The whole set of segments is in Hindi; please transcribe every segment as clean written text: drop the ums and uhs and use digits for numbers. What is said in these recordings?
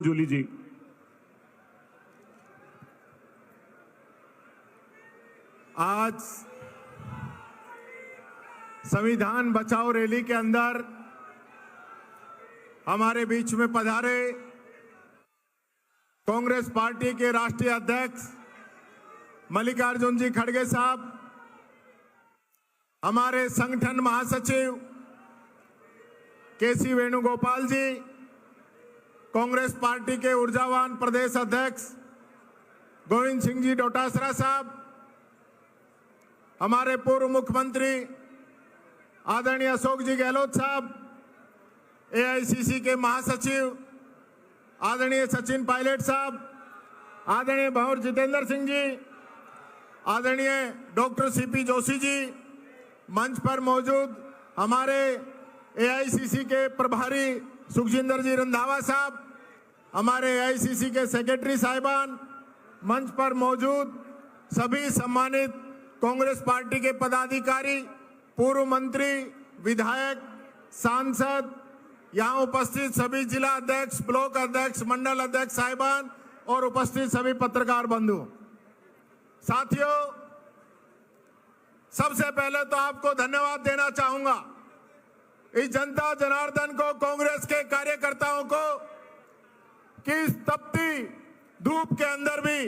जूली जी। आज संविधान बचाओ रैली के अंदर हमारे बीच में पधारे कांग्रेस पार्टी के राष्ट्रीय अध्यक्ष मल्लिकार्जुन जी खड़गे साहब, हमारे संगठन महासचिव केसी वेणुगोपाल जी, कांग्रेस पार्टी के ऊर्जावान प्रदेश अध्यक्ष गोविंद सिंह जी डोटासरा साहब, हमारे पूर्व मुख्यमंत्री आदरणीय अशोक जी गहलोत साहब, एआईसीसी के महासचिव आदरणीय सचिन पायलट साहब, आदरणीय भंवर जितेंद्र सिंह जी, आदरणीय डॉक्टर सीपी जोशी जी, मंच पर मौजूद हमारे एआईसीसी के प्रभारी सुखजिंदर जी रंधावा साहब, हमारे एआईसीसी के सेक्रेटरी साहिबान, मंच पर मौजूद सभी सम्मानित कांग्रेस पार्टी के पदाधिकारी, पूर्व मंत्री, विधायक, सांसद, यहाँ उपस्थित सभी जिला अध्यक्ष, ब्लॉक अध्यक्ष, मंडल अध्यक्ष साहिबान और उपस्थित सभी पत्रकार बंधु, साथियों, सबसे पहले तो आपको धन्यवाद देना चाहूंगा इस जनता जनार्दन को, कांग्रेस के कार्यकर्ताओं को कि इस तपती धूप के अंदर भी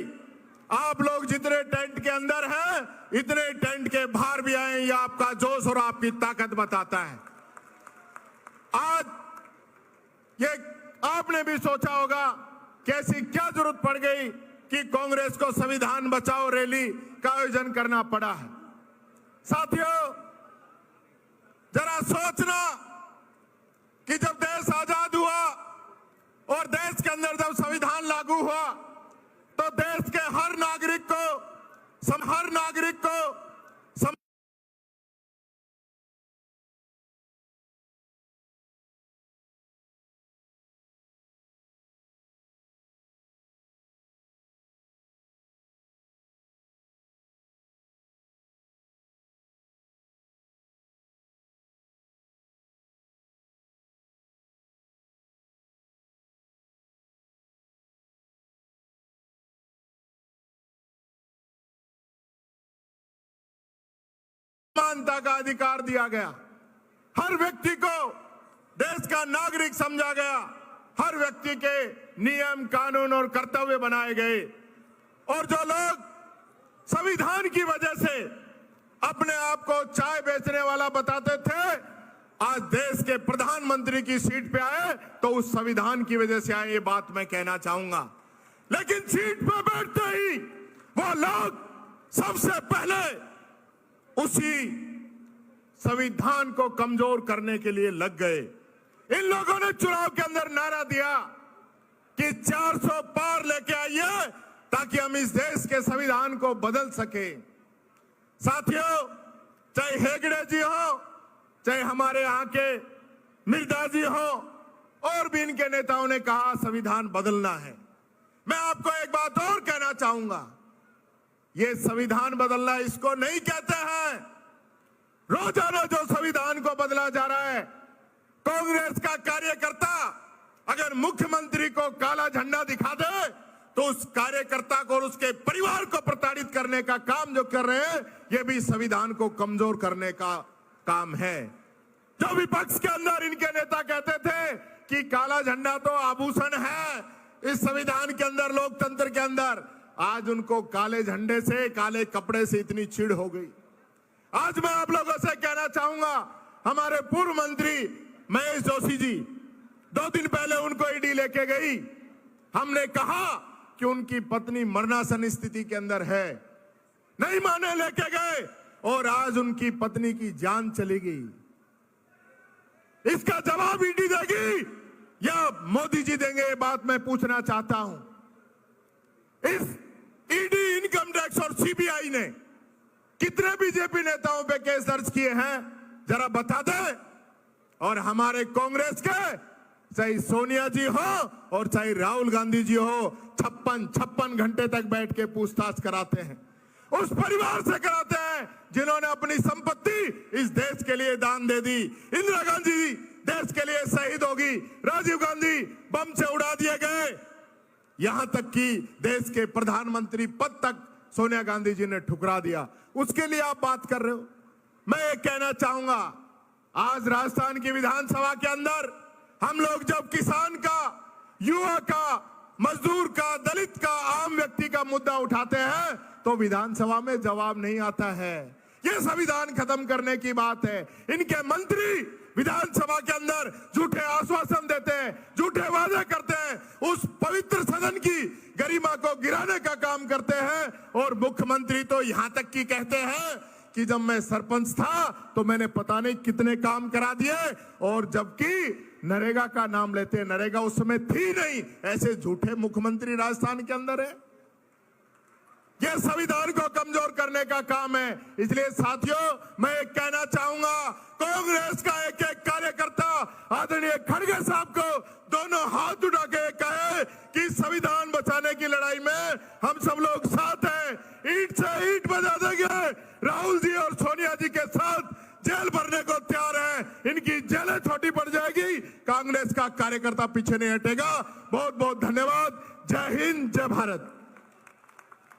आप लोग जितने टेंट के अंदर हैं, इतने टेंट के बाहर भी आए। ये आपका जोश और आपकी ताकत बताता है। आज ये आपने भी सोचा होगा कैसी क्या जरूरत पड़ गई कि कांग्रेस को संविधान बचाओ रैली का आयोजन करना पड़ा है। साथियों, जरा सोचना कि जब देश आजाद हुआ और देश के अंदर जब संविधान लागू हुआ तो देश के हर नागरिक को समानता का अधिकार दिया गया, हर व्यक्ति को देश का नागरिक समझा गया, हर व्यक्ति के नियम, कानून और कर्तव्य बनाए गए। और जो लोग संविधान की वजह से अपने आप को चाय बेचने वाला बताते थे, आज देश के प्रधानमंत्री की सीट पे आए तो उस संविधान की वजह से आए, ये बात मैं कहना चाहूंगा। लेकिन सीट पे बैठते ही वो लोग सबसे पहले उसी संविधान को कमजोर करने के लिए लग गए। इन लोगों ने चुनाव के अंदर नारा दिया कि 400 पार लेके आइए ताकि हम इस देश के संविधान को बदल सके। साथियों, चाहे हेगड़े जी हो, चाहे हमारे यहाँ के मिर्जा जी हो, और भी इनके नेताओं ने कहा संविधान बदलना है। मैं आपको एक बात और कहना चाहूंगा, ये संविधान बदलना इसको नहीं कहते हैं। रोजाना जो संविधान को बदला जा रहा है, कांग्रेस का कार्यकर्ता अगर मुख्यमंत्री को काला झंडा दिखा दे तो उस कार्यकर्ता को और उसके परिवार को प्रताड़ित करने का काम जो कर रहे हैं, ये भी संविधान को कमजोर करने का काम है। जो विपक्ष के अंदर इनके नेता कहते थे कि काला झंडा तो आभूषण है इस संविधान के अंदर, लोकतंत्र के अंदर, आज उनको काले झंडे से, काले कपड़े से इतनी चिढ़ हो गई। आज मैं आप लोगों से कहना चाहूंगा, हमारे पूर्व मंत्री महेश जोशी जी 2 दिन पहले उनको ईडी लेके गई। हमने कहा कि उनकी पत्नी मरणासन स्थिति के अंदर है, नहीं माने लेके गए और आज उनकी पत्नी की जान चली गई। इसका जवाब ईडी देगी या मोदी जी देंगे, ये बात मैं पूछना चाहता हूं। इस ईडी, इनकम टैक्स और सीबीआई ने कितने बीजेपी नेताओं पे केस दर्ज किए हैं, जरा बता दें। और हमारे कांग्रेस के, चाहे सोनिया जी हो और चाहे राहुल गांधी जी हो, 56 घंटे तक बैठ के पूछताछ कराते हैं। उस परिवार से कराते हैं जिन्होंने अपनी संपत्ति इस देश के लिए दान दे दी। इंदिरा गांधी देश के लिए शहीद होगी। राजीव गांधी बम से उड़ा दिए गए, यहां तक कि देश के प्रधानमंत्री पद तक सोनिया गांधी जी ने ठुकरा दिया। उसके लिए आप बात कर रहे हो। मैं ये कहना चाहूंगा, आज राजस्थान की विधानसभा के अंदर हम लोग जब किसान का, युवा का, मजदूर का, दलित का, आम व्यक्ति का मुद्दा उठाते हैं तो विधानसभा में जवाब नहीं आता है। ये संविधान खत्म करने की बात है। इनके मंत्री विधानसभा के अंदर झूठे आश्वासन देते हैं, झूठे वादे करते हैं, उस पवित्र सदन की गरिमा को गिराने का काम करते हैं। और मुख्यमंत्री तो यहां तक की कहते हैं कि जब मैं सरपंच था तो मैंने पता नहीं कितने काम करा दिए, और जबकि नरेगा का नाम लेते हैं, नरेगा उस समय थी नहीं। ऐसे झूठे मुख्यमंत्री राजस्थान के अंदर है। यह संविधान को कमजोर करने का काम है। इसलिए साथियों, मैं एक कहना चाहूंगा, कांग्रेस का एक एक कार्यकर्ता आदरणीय खड़गे साहब को दोनों हाथ उठा के कहे कि संविधान बचाने की लड़ाई में हम सब लोग साथ हैं। ईंट से ईंट बजा देंगे। राहुल जी और सोनिया जी के साथ जेल भरने को तैयार है। इनकी जेलें छोटी पड़ जाएगी, कांग्रेस का कार्यकर्ता पीछे नहीं हटेगा। बहुत बहुत धन्यवाद। जय हिंद, जय भारत।